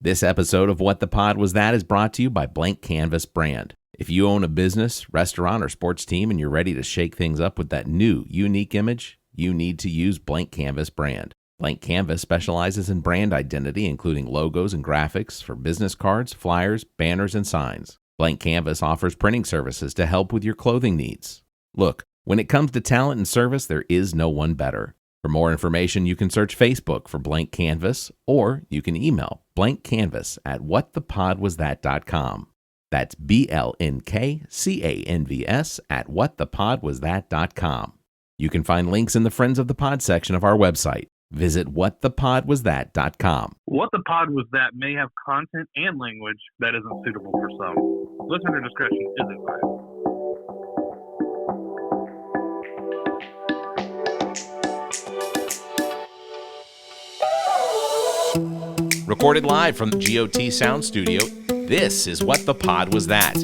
This episode of What the Pod Was That is brought to you by Blank Canvas Brand. If you own a business, restaurant, or sports team and you're ready to shake things up with that new, unique image, you need to use Blank Canvas Brand. Blank Canvas specializes in brand identity, including logos and graphics for business cards, flyers, banners, and signs. Blank Canvas offers printing services to help with your clothing needs. Look, when it comes to talent and service, there is no one better. For more information, you can search Facebook for Blank Canvas, or you can email blankcanvas@whatthepodwasthat.com. That's BLNKCANVS@whatthepodwasthat.com. You can find links in the Friends of the Pod section of our website. Visit whatthepodwasthat.com. What the Pod Was That may have content and language that isn't suitable for some. Listener discretion is advised. Recorded live from the G.O.T. Sound Studio, this is What the Pod Was That.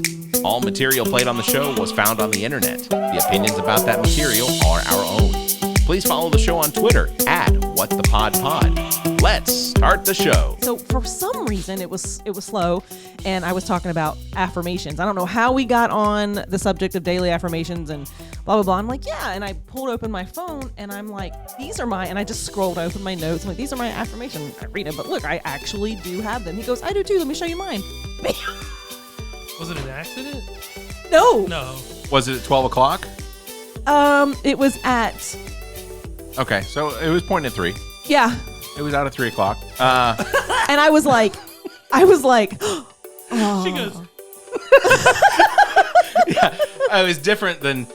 All material played on the show was found on the internet. The opinions about that material are our own. Please follow the show on Twitter @WhatThePodPod. Let's start the show. So for some reason it was slow, and I was talking about affirmations. I don't know how we got on the subject of daily affirmations and blah blah blah. I'm like, yeah, and I pulled open my phone and I'm like, these are my, and I just scrolled open my notes. I'm like, these are my affirmations. I read it, but look, I actually do have them. He goes, I do too. Let me show you mine. Was it an accident? No. Was it at 12 o'clock? It was at. Okay, so it was pointing at 3. Yeah. It was out at 3 o'clock. And I was like, oh. She goes. Yeah, it was different than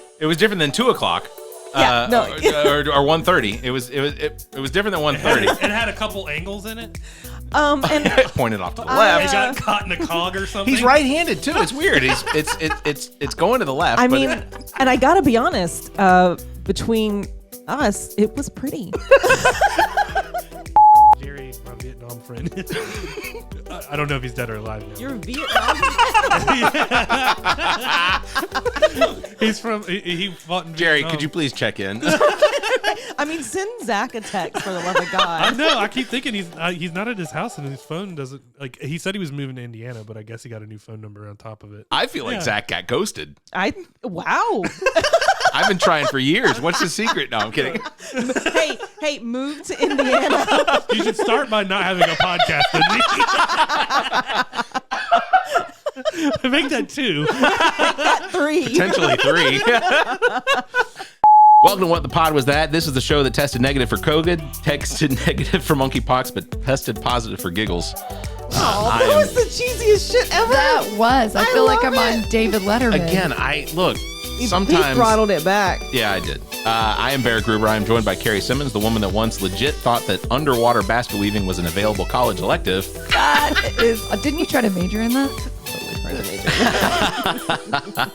2 o'clock. Yeah, no. or 1:30. It was different than 1:30. It had a couple angles in it. And Pointed off to the It left. got caught in a cog or something. He's right-handed too. It's weird. It's going to the left. I but mean, and I gotta be honest, between us, it was pretty. Jerry, my Vietnam friend. I don't know if he's dead or alive now. You're Vietnam. He's from. He fought in Jerry, Vietnam. could you please check in? I mean, send Zach a text for the love of I God. know. I keep thinking he's not at his house and his phone doesn't like. He said he was moving to Indiana, but I guess he got a new phone number on top of it. I feel like Zach got ghosted. Wow. I've been trying for years. What's the secret? No, I'm kidding. Hey, move to Indiana. You should start by not having a podcast with me. Make that 2. That 3. Potentially 3. Welcome to What the Pod Was That. This is the show that tested negative for COVID, tested negative for monkeypox, but tested positive for giggles. That was the cheesiest shit ever. That was. I feel like I'm love on David Letterman. Again, sometimes he throttled it back. Yeah, I did. I am Barrett Gruber. I am joined by Cari Simmons, the woman that once legit thought that underwater basket weaving was an available college elective. That is. Didn't you try to major in that? Totally part of the major.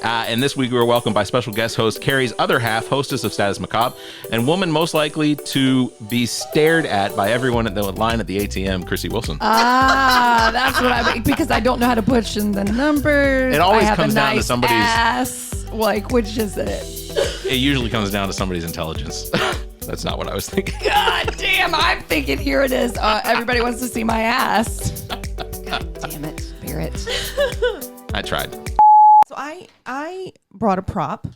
And this week we were welcomed by special guest host Cari's other half, hostess of Status Macabre, and woman most likely to be stared at by everyone at the line at the ATM, Chrissy Wilson. That's what I mean. Because I don't know how to push in the numbers. It always I have comes a down to nice somebody's ass. Like, which is it? It usually comes down to somebody's intelligence. That's not what I was thinking. God damn! I'm thinking here it is. Everybody wants to see my ass. God damn it, Barrett. I tried. So I brought a prop,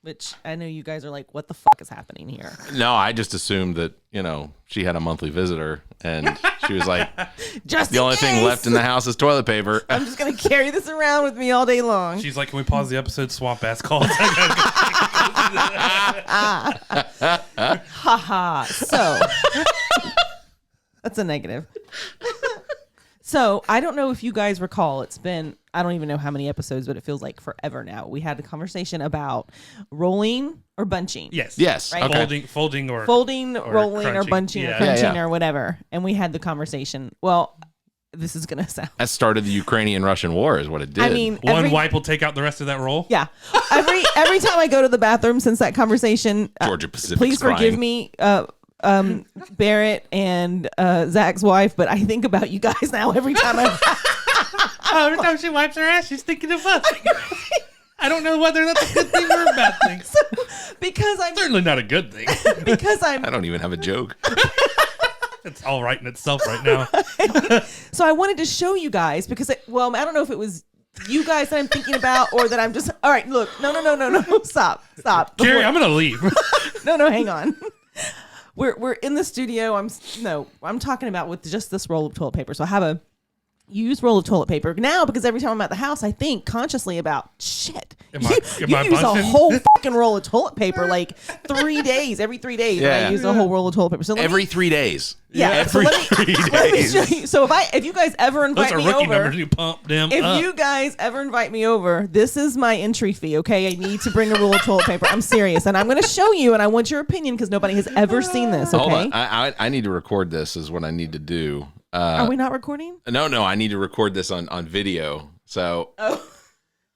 which I know you guys are like, what the fuck is happening here? No, I just assumed that, she had a monthly visitor and she was like, Just the only thing left in the house is toilet paper. I'm just going to carry this around with me all day long. She's like, can we pause the episode? Swamp ass calls. Haha. So that's a negative. So I don't know if you guys recall, it's been, I don't even know how many episodes, but it feels like forever now. We had a conversation about rolling or bunching. Yes. Right? Okay. Folding, or rolling, or crunching. bunching or Yeah. crunching Yeah. or whatever. And we had the conversation. Well, this is going to sound. That started the Ukrainian-Russian war is what it did. I mean, One wipe will take out the rest of that roll. Yeah. Every time I go to the bathroom since that conversation, Georgia Pacific's please forgive crying. me, Barrett and Zach's wife, but I think about you guys now every time Every time she wipes her ass, she's thinking of us. I don't know whether that's a good thing or a bad thing. because I'm Certainly not a good thing. because I'm I don't even have a joke. It's all writing itself right now. So I wanted to show you guys because, I don't know if it was you guys that I'm thinking about or that I'm just, all right, look, no, stop. Cari, I'm going to leave. No, hang on. We're in the studio. I'm talking about with just this roll of toilet paper. So I have a used roll of toilet paper now because every time I'm at the house, I think consciously about shit. You use a whole fucking roll of toilet paper like 3 days. Every 3 days, I use a whole roll of toilet paper. So every 3 days. Yeah. Every 3 days. Let me show you. So if you guys ever invite me over, you pump them if up. you guys ever invite me over, this is my entry fee. Okay, I need to bring a roll of toilet paper. I'm serious, and I'm going to show you, and I want your opinion because nobody has ever seen this. Okay. Hold on. I need to record this. Is what I need to do. Are we not recording? No. I need to record this on video. So.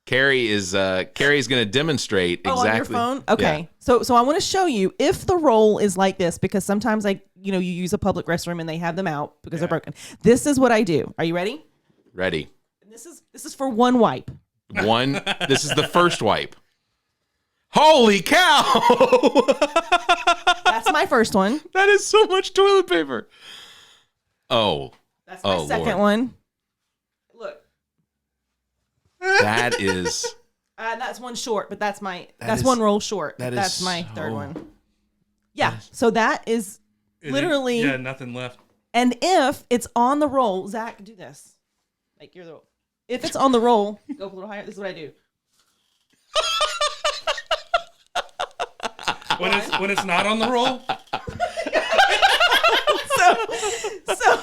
Cari is going to demonstrate exactly. On your phone? Okay. Yeah. So I want to show you if the roll is like this because sometimes you use a public restroom and they have them out because they're broken. This is what I do. Are you ready? Ready. And this is for one wipe. This is the first wipe. Holy cow! That's my first one. That is so much toilet paper. Oh. That's my second one. Look. That is. That's one short, but that's one roll short. That's my third one. Yeah. So that is literally. Yeah, nothing left. And if it's on the roll, Zach, do this. Like you're the. If it's on the roll, go up a little higher. This is what I do. When it's not on the roll. So.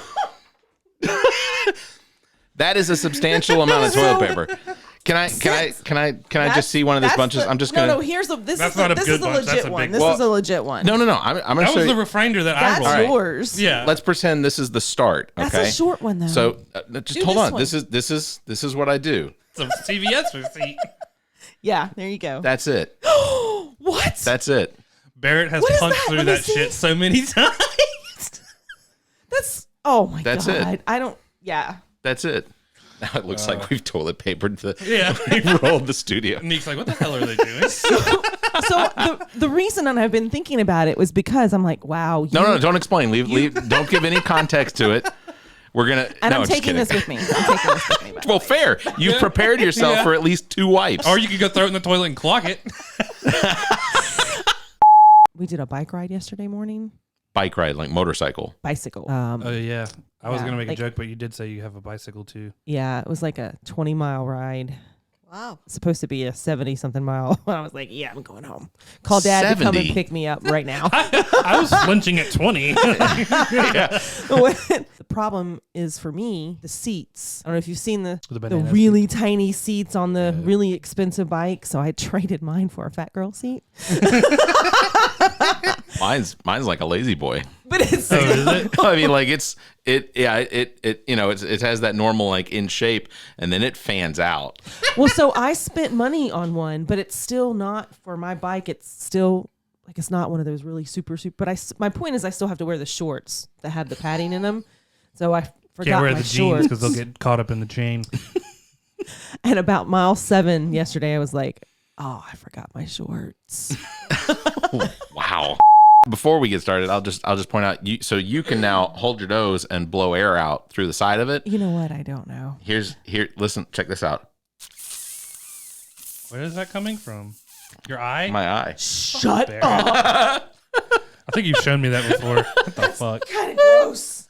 That is a substantial amount of toilet paper. Can I just see one of these bunches? I'm just gonna. No. Here's this is a legit one. This is a legit one. No. I'm gonna show you. That was the refiner that I rolled. That's yours. Yeah. Let's pretend this is the start. Okay. That's a short one though. So just hold on. This is what I do. It's a CVS receipt. Yeah. There you go. That's it. What? That's it. Barrett has punched through that shit so many times. That's. Oh my god. That's it. I don't. Yeah. That's it. Now it looks like we've toilet papered we've rolled the studio. Nick's like, what the hell are they doing? So the reason I've been thinking about it was because I'm like, wow. No, don't explain. Leave. Don't give any context to it. We're gonna. And I'm taking this with me. Well, fair. You've prepared yourself for at least 2 wipes. Or you could go throw it in the toilet and clog it. We did a bike ride yesterday morning. Bike ride, like motorcycle. Bicycle. Oh yeah. I was gonna make a joke, but you did say you have a bicycle too. Yeah, it was like a 20-mile ride. Wow. It's supposed to be a 70-something mile. I was like, yeah, I'm going home. Call Dad 70. to come and pick me up right now. I was flinching at 20. The problem is for me, the seats. I don't know if you've seen the really tiny seats on the really expensive bike. So I traded mine for a fat girl seat. Mine's like a lazy boy. But it's is it? I mean, like it has that normal like in shape, and then it fans out. Well, so I spent money on one, but it's still not for my bike. It's still like it's not one of those really super. But my point is, I still have to wear the shorts that had the padding in them. So I forgot Can't wear my the shorts jeans because they'll get caught up in the chain. And about mile 7 yesterday, I was like, oh, I forgot my shorts. Wow. Before we get started, I'll just point out you can now hold your nose and blow air out through the side of it. You know what? I don't know. Listen, check this out. Where is that coming from? Your eye? My eye. Shut up. I think you've shown me that before. What the fuck? Kind of gross.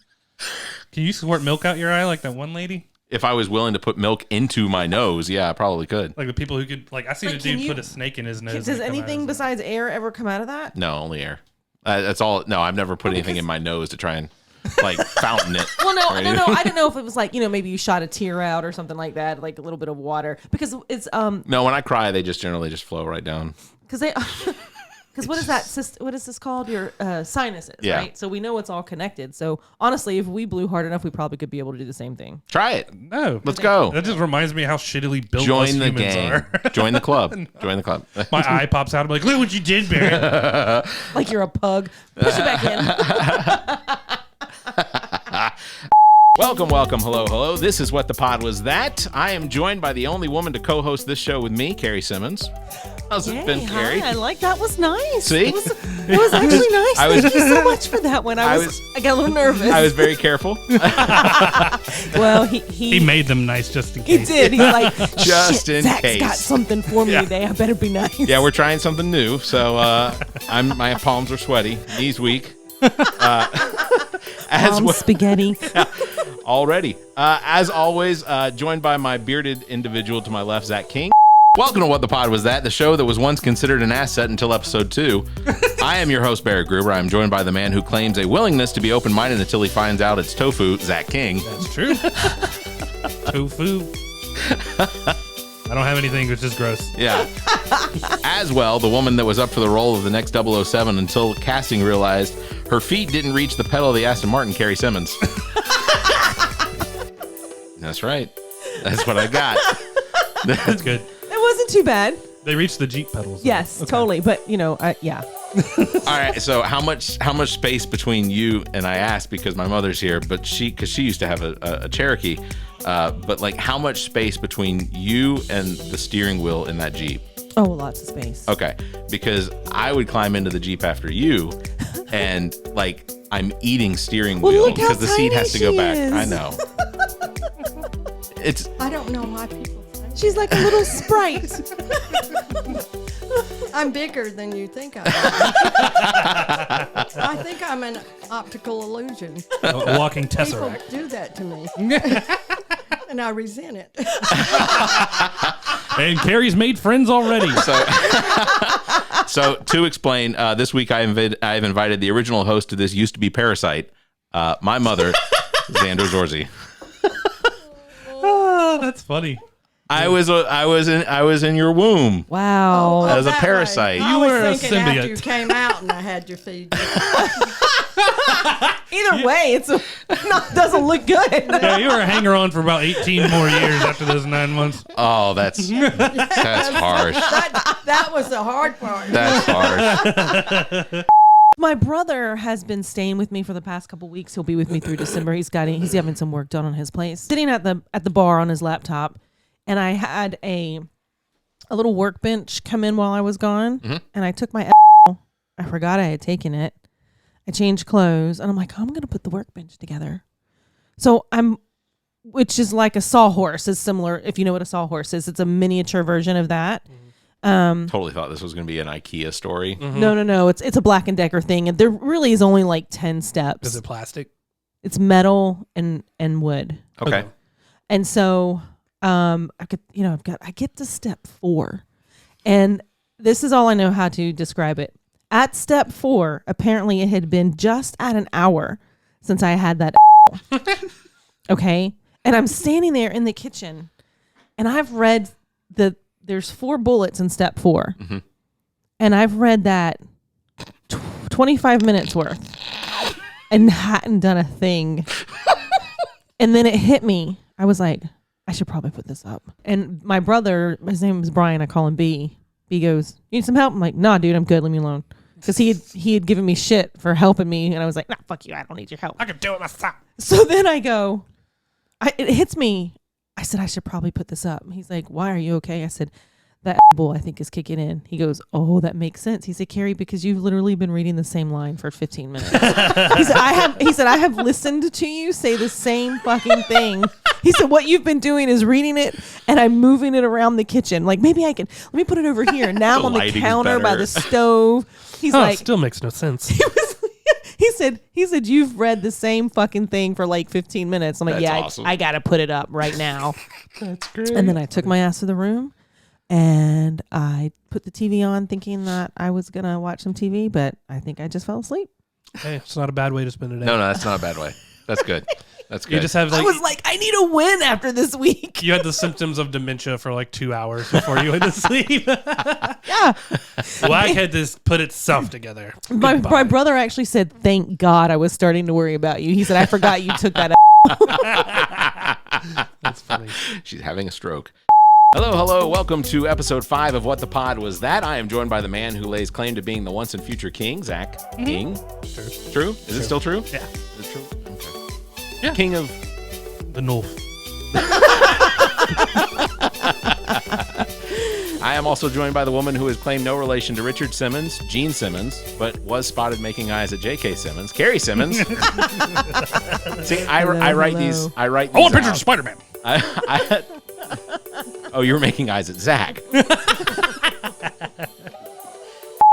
Can you squirt milk out your eye like that one lady? If I was willing to put milk into my nose, yeah, I probably could. Like the people who could, like I seen a dude put a snake in his nose. Does anything besides air ever come out of that? No, only air. That's all. No, I've never put anything in my nose to try and like fountain it. Well, no. I didn't know if it was like, maybe you shot a tear out or something like that, like a little bit of water. Because it's No, when I cry, they just generally just flow right down. Because what is that? What is this called? Your sinuses, right? So we know it's all connected. So honestly, if we blew hard enough, we probably could be able to do the same thing. Try it. No, let's go. That just reminds me how shittily built Join the humans gang. are. Join the club. Join the club. My eye pops out. I'm like, look what you did, Barrett. Like you're a pug. Push it back in. Welcome. Hello. This is What the Pod Was That. I am joined by the only woman to co-host this show with me, Cari Simmons. How's it Yay, been, Cari? hi, I like that. Was nice. See? It was actually nice. Thank you so much for that one. I got a little nervous. I was very careful. Well, He made them nice just in case. He did. He's like, Just shit, in Zach's case. got something for me today. I better be nice. Yeah, we're trying something new. So my palms are sweaty, knees weak. Spaghetti. Already. As always, joined by my bearded individual to my left, Zach King. Welcome to What the Pod Was That, the show that was once considered an asset until episode 2. I am your host, Barrett Gruber. I'm joined by the man who claims a willingness to be open-minded until he finds out it's tofu, Zach King. That's true. Tofu. I don't have anything, which is gross. Yeah. As well, the woman that was up for the role of the next 007 until casting realized her feet didn't reach the pedal of the Aston Martin, Cari Simmons. That's right. That's what I got. That's good. It wasn't too bad. They reached the Jeep pedals. Yes, totally. But, yeah. All right, so how much space between you and I asked because my mother's here, but because she used to have a Cherokee, but like how much space between you and the steering wheel in that Jeep? Oh, lots of space. Okay, because I would climb into the Jeep after you, and like I'm eating steering Well, wheel look how because the seat has to go tiny back. she is. I know. It's I don't know why people say She's like a little sprite. I'm bigger than you think I am. I think I'm an optical illusion. A walking People tesseract. do that to me. And I resent it. And Cari's made friends already. So to explain, this week I've invited the original host to this used to be Parasite, my mother, Xander Zorzi. Oh, that's funny. I was in your womb. Wow. As a that parasite. way. You I was were a thinking after symbiote. you came out and I had your feed. Either way, doesn't look good. Yeah, you were a hanger-on for about 18 more years after those 9 months. Oh, that's harsh. That was the hard part. That's harsh. My brother has been staying with me for the past couple weeks. He'll be with me through December. He's having some work done on his place. Sitting at the bar on his laptop, and I had a little workbench come in while I was gone, and I took my I forgot I had taken it. I changed clothes, and I'm like, I'm going to put the workbench together. So which is like a sawhorse, is similar, if you know what a sawhorse is. It's a miniature version of that. Totally thought this was going to be an IKEA story. No. It's a Black & Decker thing, and there really is only like 10 steps. Is it plastic? It's metal and wood. Okay. And so I get to step 4. And this is all I know how to describe it. At step 4, apparently it had been just at an hour since I had that. Okay? And I'm standing there in the kitchen, and I've read there's 4 bullets in step 4. And I've read that 25 minutes worth and hadn't done a thing. And then it hit me. I was like, I should probably put this up. And my brother, his name is Brian, I call him B. B goes, you need some help? I'm like, nah, dude, I'm good. Leave me alone. Because he had given me shit for helping me. And I was like, nah, fuck you. I don't need your help. I can do it myself. So then I go, it hits me. I said, I should probably put this up. And he's like, why, are you okay? I said, that bull, I think, is kicking in. He goes, oh, that makes sense. He said, Cari, because you've literally been reading the same line for 15 minutes. He said, I have listened to you say the same fucking thing. He said, what you've been doing is reading it, and I'm moving it around the kitchen. Like, maybe let me put it over here. Now I'm on the counter by the stove. He's like, still makes no sense. He said, you've read the same fucking thing for like 15 minutes. I'm like, That's yeah, awesome. I got to put it up right now. That's great. And then I took my ass to the room, and I put the TV on thinking that I was going to watch some TV, but I think I just fell asleep. Hey, it's not a bad way to spend a day. No, that's not a bad way. That's good. That's good. You just have I was like, I need a win after this week. you had the symptoms of dementia for like 2 hours before you went to sleep. Yeah. Wag had to put itself together. My brother actually said, thank God I was starting to worry about you. He said, I forgot you took that. That's funny. She's having a stroke. Hello. Welcome to episode 5 of What the Pod Was That. I am joined by the man who lays claim to being the once and future king, Zach King. True? Is it still true? Yeah. Is it true? Okay. Yeah. King of... The North. I am also joined by the woman who has claimed no relation to Richard Simmons, Gene Simmons, but was spotted making eyes at J.K. Simmons, Cari Simmons. See, I write these. I write. I want these pictures of Spider-Man. Oh, you were making eyes at Zach.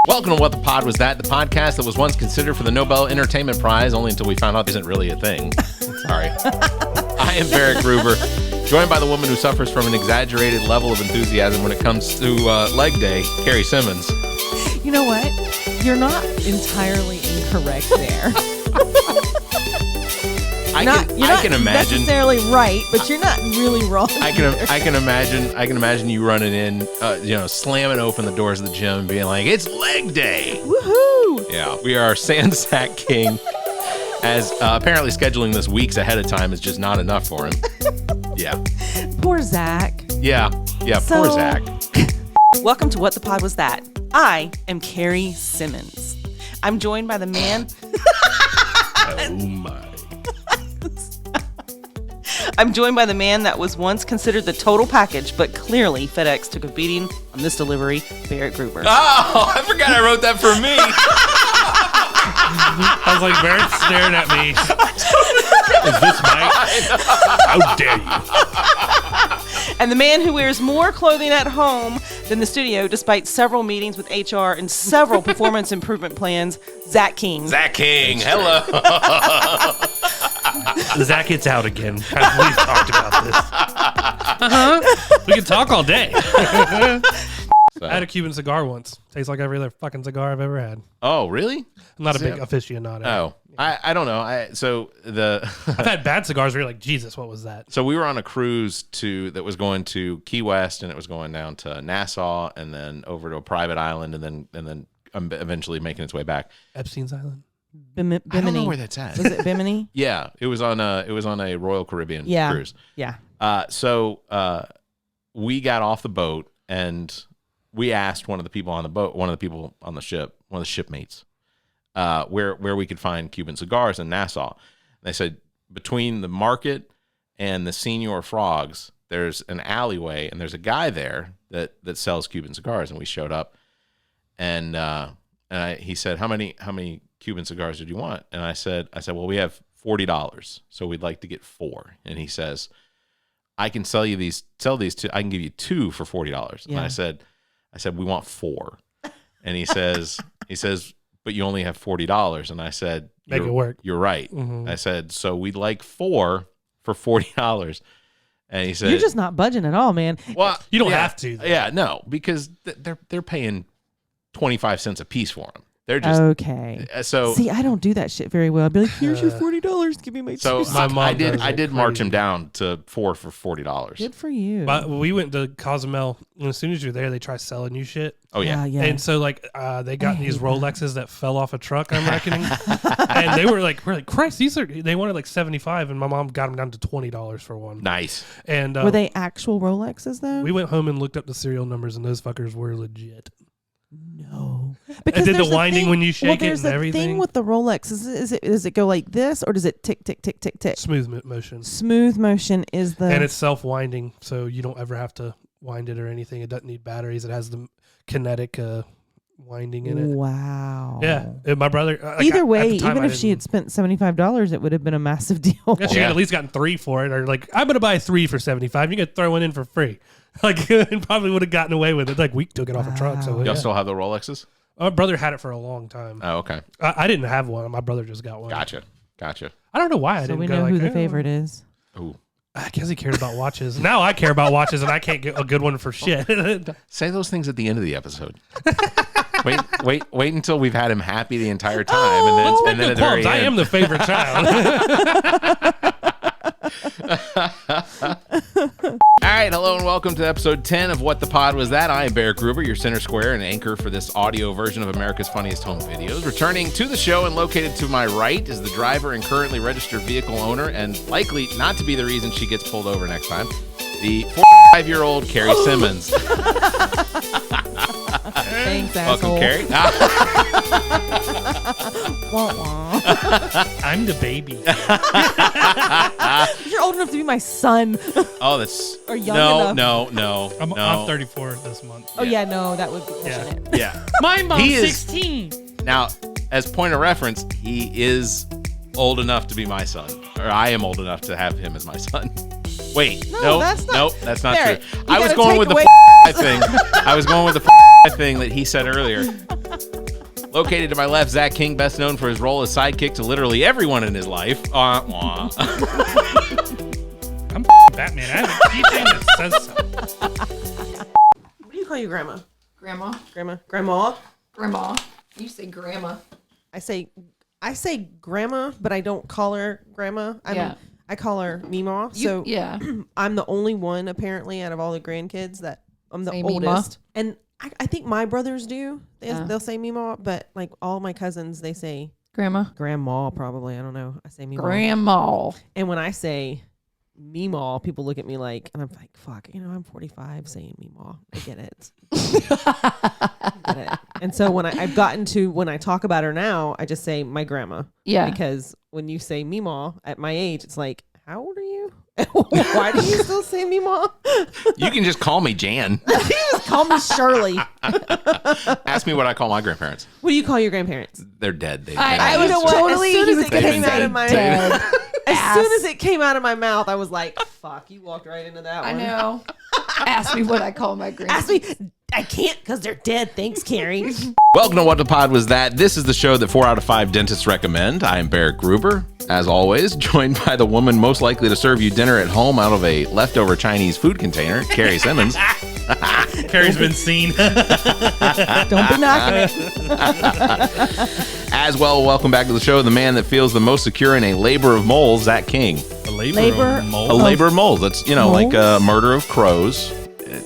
Welcome to What the Pod Was That, the podcast that was once considered for the Nobel Entertainment Prize, only until we found out it isn't really a thing. Sorry. I am Barrett Gruber, joined by the woman who suffers from an exaggerated level of enthusiasm when it comes to leg day, Cari Simmons. You know what? You're not entirely incorrect there. I can imagine necessarily right, but you're not really wrong. I can imagine you running in, slamming open the doors of the gym and being like, "It's leg day!" Woohoo! Yeah, we are Sandsack King, as apparently scheduling this weeks ahead of time is just not enough for him. Yeah. Poor Zach. Yeah. Poor Zach. Welcome to What the Pod Was That. I am Cari Simmons. I'm joined by the man. Oh my. I'm joined by the man that was once considered the total package, but clearly FedEx took a beating on this delivery, Barrett Gruber. Oh, I forgot I wrote that for me. I was like, Barrett's staring at me. Is this Mike? How dare you? And the man who wears more clothing at home than the studio, despite several meetings with HR and several performance improvement plans, Zach King. Zach King, hello. Zach gets out again. We've talked about this. We can talk all day. I had a Cuban cigar once. Tastes like every other fucking cigar I've ever had. Oh, really? I'm not a big aficionado. Oh, I don't know. I've had bad cigars where you're like, Jesus, what was that? So we were on a cruise that was going to Key West, and it was going down to Nassau, and then over to a private island, and then eventually making its way back. Epstein's Island. Bimini. I don't know where that's at. Was it Bimini? Yeah, it was on a Royal Caribbean cruise. Yeah. So we got off the boat, and we asked one of the people on the boat, one of the people on the ship, one of the shipmates, where we could find Cuban cigars in Nassau. They said between the market and the Senior Frogs, there's an alleyway, and there's a guy there that sells Cuban cigars. And we showed up, and he said, "How many Cuban cigars did you want?" And I said, "Well, we have $40, so we'd like to get 4." And he says, "I can sell these two. I can give you 2 for $40." Yeah. And I said, "We want 4." And he says, "But you only have $40." And I said, Make it work. You're right. Mm-hmm. I said, "So we'd like 4 for $40." And he said, You're just not budging at all, man. "Well, You don't have to, though. Yeah, no, because they're paying 25 cents a piece for them. They're just Okay. So see, I don't do that shit very well. I'd be like, "Here's your $40. Give me my." So $2." My mom I does did it march crazy. him down to 4 for $40. Good for you. But we went to Cozumel, and as soon as you're there, they try selling you shit. Oh yeah. Yeah. And so, they got these Rolexes that fell off a truck, I'm reckoning. And we're like, Christ, they wanted like $75, and my mom got them down to $20 for one. Nice. And Were they actual Rolexes though? we went home and looked up the serial numbers, and those fuckers were legit. No. Did the there's a winding thing- when you shake it there's and a everything? thing with the Rolex. Does it go like this, or does it tick, tick, tick, tick, tick? Smooth motion. Smooth motion is the. And it's self-winding, so you don't ever have to wind it or anything. It doesn't need batteries. It has the kinetic winding in it. Wow. Yeah. And my brother... Either at way, the time, even I if she had didn't- spent $75, it would have been a massive deal. Yeah, she had at least gotten 3 for it. Or like, I'm going to buy 3 for $75. You could throw one in for free. Like, and probably would have gotten away with it. Like, we took it off a truck. So, Wow. Y'all yeah. still have the Rolexes? My brother had it for a long time. Oh, okay. I didn't have one. My brother just got one. Gotcha. I don't know why I So didn't we go know like, who the "Oh." favorite is. Ooh. I guess he cared about watches. Now I care about watches, and I can't get a good one for shit. Say those things at the end of the eepisode. wait until we've had him happy the entire time, and then at the very I end. am the favorite child. All right, hello and welcome to episode 10 of What the Pod Was That. I am Barrett Gruber, your center square and anchor for this audio version of America's Funniest Home Videos. Returning to the show and located to my right is the driver and currently registered vehicle owner, and likely not to be the reason she gets pulled over next time, the 45-year-old Cari Simmons. Thanks, Welcome, asshole. Cari. Wah, wah. I'm the baby. You're old enough to be my son. Oh, that's Or young no. I'm 34 this month. Oh yeah, no, that would be pushing Yeah. it. Yeah. My mom's He is- 16. Now, as point of reference, he is old enough to be my son, or I am old enough to have him as my son. Wait, No, that's not- nope, that's not Barrett, true. you I was gotta going take with away- the thing. I was going with the thing that he said earlier. Located to my left, Zach King, best known for his role as sidekick to literally everyone in his life. I'm Batman. I have a keychain that says so. What do you call your grandma? Grandma. Grandma. You say grandma. I say grandma, but I don't call her grandma. I call her Meemaw. So Yeah. I'm the only one apparently out of all the grandkids that I'm the Say Meemaw? oldest. And I think my brothers do. They'll say Meemaw, but like all my cousins, they say Grandma. grandma probably. I don't know. I say Meemaw. Grandma. And when I say Meemaw, people look at me like, and I'm like, fuck, I'm 45 saying Meemaw. I get it. I get it. And so when I talk about her now, I just say my grandma. Yeah. Because when you say Meemaw at my age, it's like, how old are you? Why do you still say Meemaw? You can just call me Jan. Just call me Shirley. Ask me what I call my grandparents. What do you call your grandparents? They're dead. I was totally As soon as he was it gonna came out say of my dead. As soon as it came out of my mouth, I was like, fuck, you walked right into that I one. know. Ask me what I call my grandma. Ask me. I can't because they're dead. Thanks, Cari. Welcome to What the Pod Was That. This is the show that 4 out of 5 dentists recommend. I am Barrett Gruber, as always, joined by the woman most likely to serve you dinner at home out of a leftover Chinese food container, Cari Simmons. Carrie's been seen. Don't be knocking it. As well, welcome back to the show, the man that feels the most secure in a labor of moles, Zach King. A Labor- of mold. A labor of moles. That's, like Moles? a murder of crows.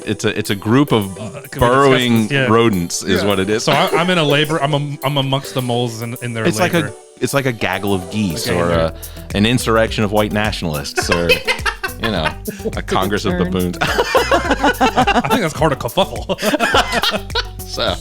It's a group of can we burrowing discuss this? Yeah. rodents is what it is. So I'm in a labor. I'm amongst the moles in their It's labor. it's like a gaggle of geese Okay, or yeah. an insurrection of white nationalists or a congress of turn. baboons. I think that's called a kerfuffle. so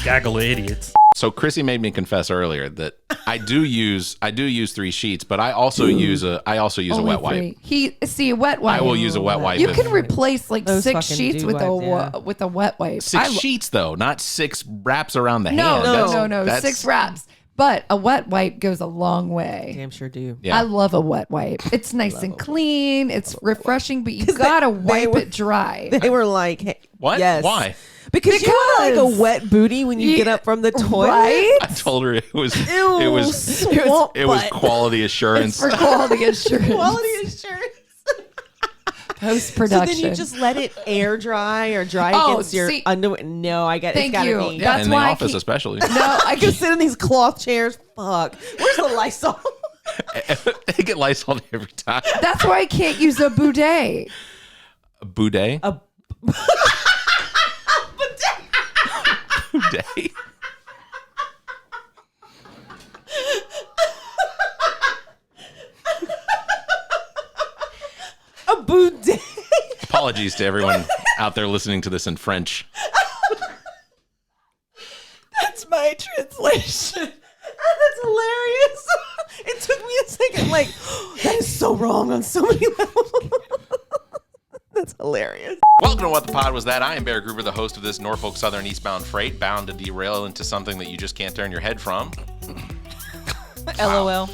Gaggle of idiots. Chrissy made me confess earlier that I do use 3 sheets, but I also use a Only wet wipe. 3. A wet wipe. I will use a wet wipe. You can replace like Those 6 fucking sheets dew with wipes, yeah. with a wet wipe. 6 sheets though, not 6 wraps around the No, hand. no. 6 wraps. But a wet wipe goes a long way. Damn sure do. Yeah. I love a wet wipe. It's nice and clean. It's refreshing, but you gotta wipe it dry. They were like, hey, What? Yes. Why? Because you want like a Because- wet booty when you get up from the toilet. Right? I told her it was Ew, swamp it was butt. quality assurance. For quality assurance. Quality assurance. Post So production. then you just let it air dry or dry Oh, against your see- underwear. No, I got Thank it's gotta you. be. That's in the why I office keep- especially. No, I I can sit in these cloth chairs. Fuck. Where's the Lysol? They get Lysol every time. That's why I can't use a bidet. A boudet? A Boudet? a boudet. Apologies to everyone out there listening to this in French. That's my translation. That's hilarious. It took me a second. Like, that is so wrong on so many levels. That's hilarious. Welcome to What the Pod Was That. I am Barrett Gruber, the host of this Norfolk Southern eastbound freight, bound to derail into something that you just can't turn your head from. LOL.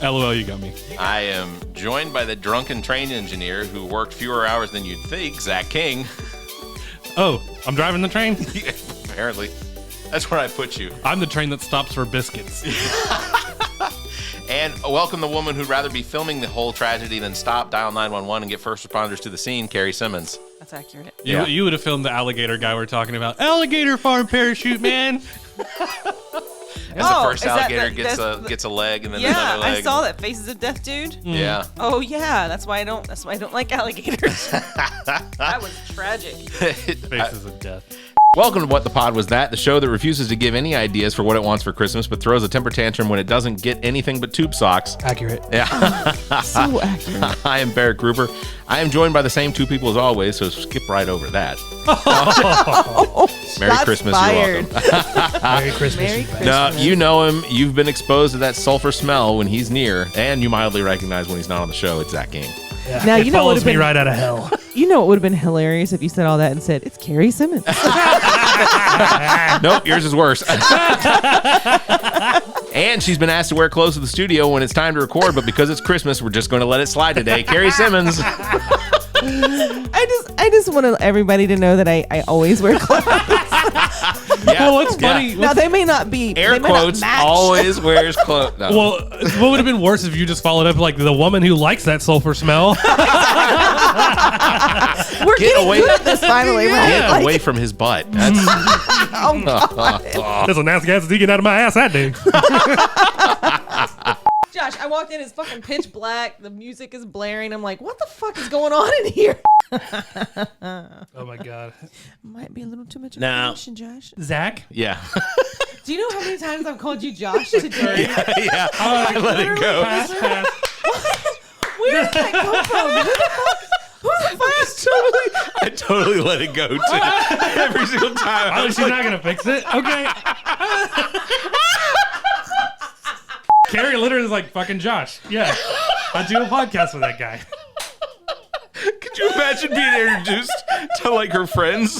LOL, you got me. I am joined by the drunken train engineer who worked fewer hours than you'd think, Zach King. Oh, I'm driving the train. Apparently. That's where I put you. I'm the train that stops for biscuits. And welcome the woman who'd rather be filming the whole tragedy than stop, dial 911, and get first responders to the scene, Cari Simmons. That's accurate. Yeah. You would have filmed the alligator guy we're talking about. Alligator farm parachute, man. As the first alligator gets a leg and then another leg. I saw that Faces of Death dude. Yeah. Oh yeah, that's why I don't like alligators. That was tragic. Faces of death. Welcome to What the Pod Was That, the show that refuses to give any ideas for what it wants for Christmas, but throws a temper tantrum when it doesn't get anything but tube socks. Accurate. Yeah. So accurate. I am Barrett Gruber. I am joined by the same two people as always, so skip right over that. Merry Christmas, fired. you're welcome. Merry Christmas. Merry you guys. Christmas. No, you know him. You've been exposed to that sulfur smell when he's near, and you mildly recognize when he's not on the show. It's Zach King. Yeah. Now, It you know what follows would've me been- right out of hell. You know, it would have been hilarious if you said all that and said, it's Cari Simmons. Nope, yours is worse. And she's been asked to wear clothes to the studio when it's time to record, but because it's Christmas, we're just going to let it slide today. Cari Simmons. I just want everybody to know that I always wear clothes. Yeah. Well, what's funny? Now, they may not be, Air they may quotes, not match. always wears clothes. No. Well, what would have been worse if you just followed up like the woman who likes that sulfur smell? We're Get getting away- good at this finally, right? Get Like, away from his butt. That's, oh, God. There's a nasty gas leaking out of my ass that day. Josh, I walked in, it's fucking pitch black. The music is blaring. I'm like, what the fuck is going on in here? Oh my god. Might be a little too much No. information, Josh. Zach? yeah. Do you know how many times I've called you Josh today? Yeah. I let it go. Pass, pass. Where did that come from? Who the fuck is I totally let it go, too. Every single time. I Oh, was she's like, not gonna fix it? Okay. Cari literally is like fucking Josh. Yeah. I do a podcast with that guy. could you imagine being introduced to, like, her friends?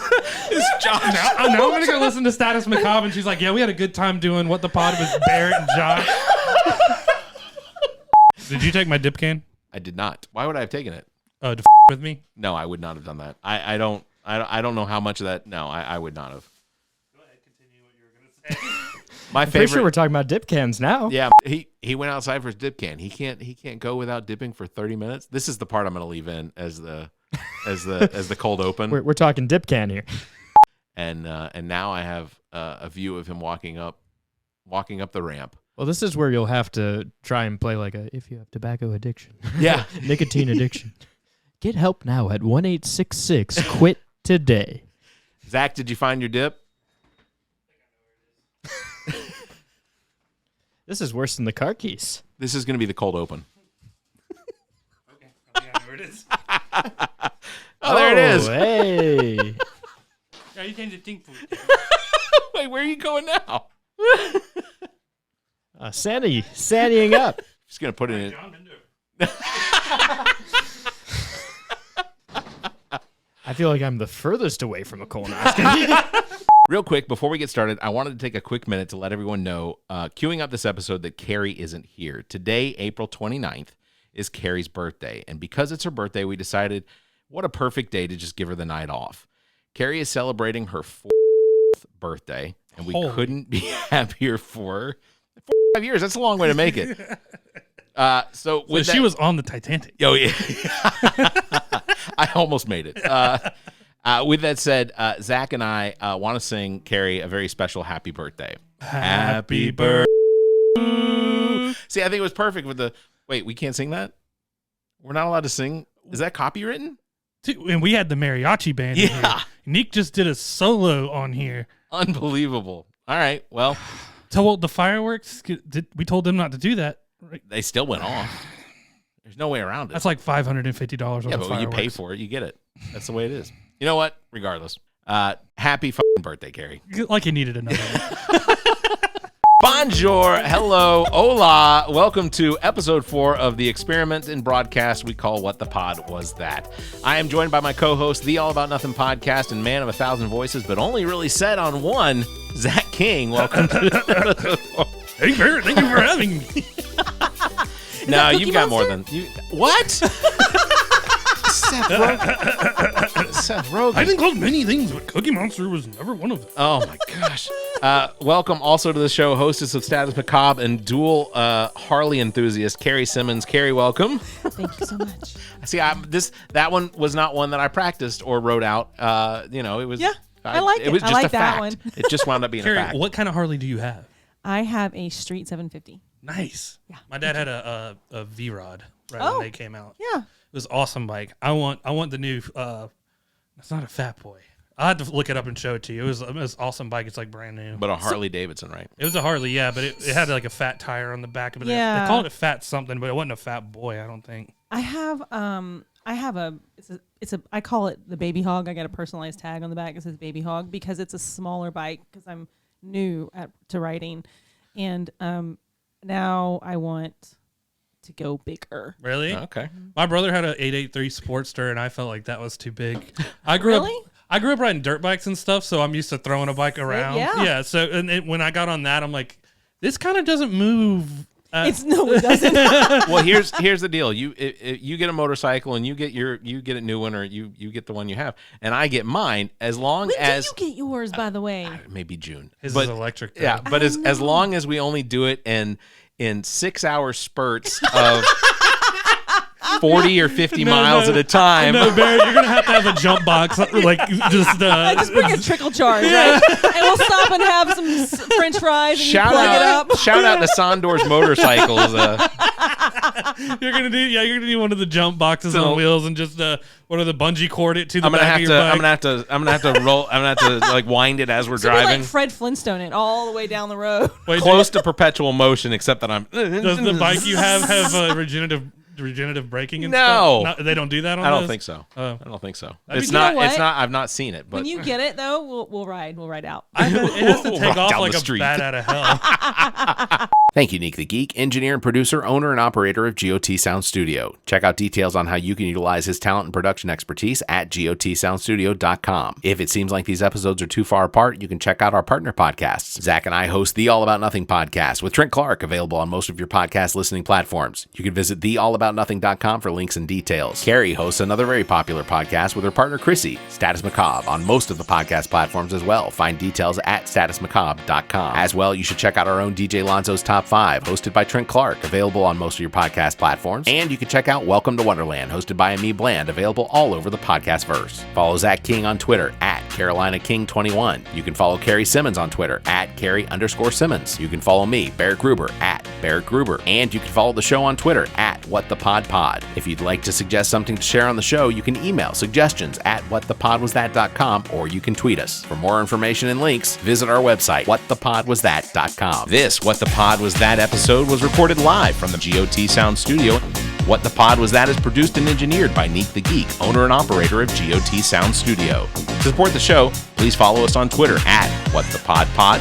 Is Josh. Now I'm gonna go listen to Status Macabre, and she's like, yeah, we had a good time doing What the Pod with Barrett and Josh. Did you take my dip can? I did not. Why would I have taken it? To with me? No, I would not have done that. I don't know how much of that. No, I would not have. Go ahead, continue what you were gonna say. My Pretty sure favorite. we're talking about dip cans now. Yeah, he went outside for his dip can. He can't go without dipping for 30 minutes. This is the part I'm going to leave in as the cold open. We're talking dip can here. And now I have a view of him walking up the ramp. Well, this is where you'll have to try and play like a if you have tobacco addiction. Yeah. Nicotine addiction. Get help now at 1-866-QUIT today. Zach, did you find your dip? This is worse than the car keys. This is going to be the cold open. Okay, I know where it is. Oh, there it is. Hey. Yeah, you changed the think food. Wait, where are you going now? Sandying up. Just going to put it in. John Bender. I feel like I'm the furthest away from a colonoscopy. Real quick, before we get started, I wanted to take a quick minute to let everyone know, queuing up this episode, that Cari isn't here. Today, April 29th, is Cari's birthday. And because it's her birthday, we decided what a perfect day to just give her the night off. Cari is celebrating her 4th birthday, and we Holy. couldn't be happier for her. 5 years, that's a long way to make it. So She was on the Titanic. Oh, yeah. I almost made it. With that said, Zach and I want to sing Cari a very special happy birthday. Happy birthday. See, I think it was perfect with the... Wait, we can't sing that? We're not allowed to sing? Is that copywritten? And we had the mariachi band in here. Yeah. Nick just did a solo on here. Unbelievable. All right, well, So the fireworks, we told them not to do that. Right? they still went off. There's no way around it. That's like $550 worth yeah, of but when you fireworks. pay for it, you get it. That's the way it is. You know what? Regardless. Happy fucking birthday, Cari. Like you needed another one. Bonjour, hello, hola. Welcome to episode 4 of the experiment in broadcast we call What the Pod Was That. I am joined by my co-host, the All About Nothing podcast and man of 1,000 voices, but only really said on one, Zach King. Welcome to episode 4. Hey, Barrett, thank you for having me. No, Cookie you've got more Monster? than... What? Seth Rogen. I've been called many things, but Cookie Monster was never one of them. Oh my gosh. Welcome also to the show, hostess of Status Macabre and dual Harley enthusiast, Cari Simmons. Cari, welcome. Thank you so much. See, that one was not one that I practiced or wrote out. It was... Yeah, I like It it. was I just like a that fact. one. It just wound up being a Cari, fact. what kind of Harley do you have? I have a Street 750. Nice. Yeah. My dad had a V-Rod right Oh. when they came out. Yeah. It was awesome bike. I want the new. It's not a Fat Boy. I had to look it up and show it to you. It was an awesome bike. It's like brand new. But a Harley Davidson, right? It was a Harley, yeah, but it had like a fat tire on the back of it. Yeah. They called it fat something, but it wasn't a fat boy, I don't think. I have I call it the baby hog. I got a personalized tag on the back that says baby hog because it's a smaller bike because I'm new to riding, and now I want to go bigger. Really? Okay. My brother had an 883 Sportster, and I felt like that was too big. I grew up riding dirt bikes and stuff, so I'm used to throwing a bike around. Yeah. So when I got on that, I'm like, this kind of doesn't move. It doesn't. Well, here's the deal. You get a motorcycle and you get a new one, or you get the one you have, and I get mine as long When as did you get yours, by the way? maybe June. His is electric. Though. Yeah, but as long as we only do it in 6-hour spurts of 40 or 50 miles at a time. No, Barrett, you're gonna have a jump box, like just bring a trickle charge, right? And we'll stop and have some French fries and Shout you plug out, it up. Shout out to Sondor's Motorcycles. You're gonna do one of the jump boxes on wheels and just one of the bungee cord it to the back of your bike. I'm gonna have to like wind it as we're driving. Like Fred Flintstone it all the way down the road. Close to perpetual motion, except that I'm. Does the bike you have regenerative braking and No. stuff? No, they don't do that on I don't those? think so. Oh. I don't think so. But It's you know not. what? It's not. I've not seen it. But When you get it though, we'll ride out. It has to take Right off down like the a street. bat out of hell. Thank you, Nick the Geek, engineer and producer, owner and operator of G.O.T. Sound Studio. Check out details on how you can utilize his talent and production expertise at GOTSoundstudio.com. If it seems like these episodes are too far apart, you can check out our partner podcasts. Zach and I host the All About Nothing podcast with Trent Clark, available on most of your podcast listening platforms. You can visit theallaboutnothing.com for links and details. Cari hosts another very popular podcast with her partner Chrissy, Status Macabre, on most of the podcast platforms as well. Find details at statusmacabre.com. As well, you should check out our own DJ Lonzo's Top 5, hosted by Trent Clark, available on most of your podcast platforms. And you can check out Welcome to Wonderland, hosted by Ami Bland, available all over the podcast verse. Follow Zach King on Twitter at CarolinaKing21. You can follow Cari Simmons on Twitter at Cari_Simmons. You can follow me, Barrett Gruber, at Barrett Gruber. And you can follow the show on Twitter at WhatThePodPod. If you'd like to suggest something to share on the show, you can email suggestions at whatthepodwasthat.com, or you can tweet us. For more information and links, visit our website, whatthepodwasthat.com. This What the Pod Was That episode was recorded live from the G.O.T. Sound Studio. What the Pod Was That is produced and engineered by Nick the Geek, owner and operator of G.O.T. Sound Studio. To support the show, please follow us on Twitter at WhatThePodPod.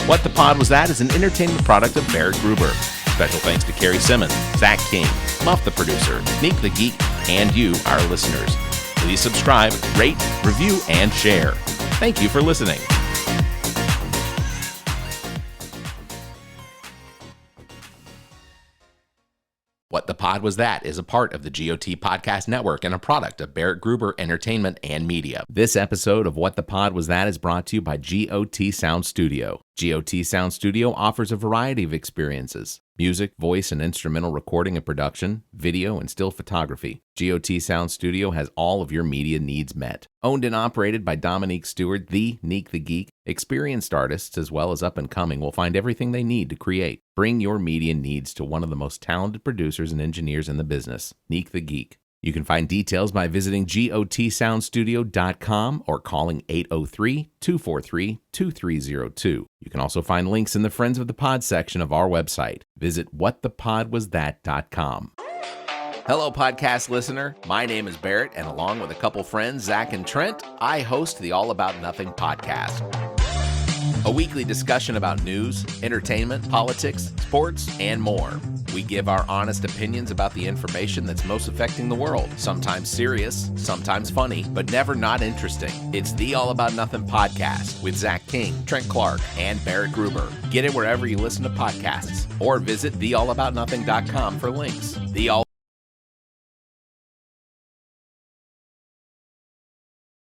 What the Pod Was That is an entertainment product of Barrett Gruber. Special thanks to Cari Simmons, Zach King, Muff the producer, Nick the Geek, and you, our listeners. Please subscribe, rate, review, and share. Thank you for listening. What the Pod Was That is a part of the G.O.T. Podcast Network and a product of Barrett Gruber Entertainment and Media. This episode of What the Pod Was That is brought to you by G.O.T. Sound Studio. G.O.T. Sound Studio offers a variety of experiences: music, voice and instrumental recording and production, video and still photography. G.O.T. Sound Studio has all of your media needs met. Owned and operated by Dominique Stewart, the Nick the Geek, experienced artists as well as up-and-coming will find everything they need to create. Bring your media needs to one of the most talented producers and engineers in the business, Nick the Geek. You can find details by visiting GOTSoundstudio.com or calling 803-243-2302. You can also find links in the Friends of the Pod section of our website. Visit whatthepodwasthat.com. Hello, podcast listener. My name is Barrett, and along with a couple friends, Zach and Trent, I host the All About Nothing podcast. A weekly discussion about news, entertainment, politics, sports, and more. We give our honest opinions about the information that's most affecting the world. Sometimes serious, sometimes funny, but never not interesting. It's the All About Nothing podcast with Zach King, Trent Clark, and Barrett Gruber. Get it wherever you listen to podcasts, or visit theallaboutnothing.com for links. The All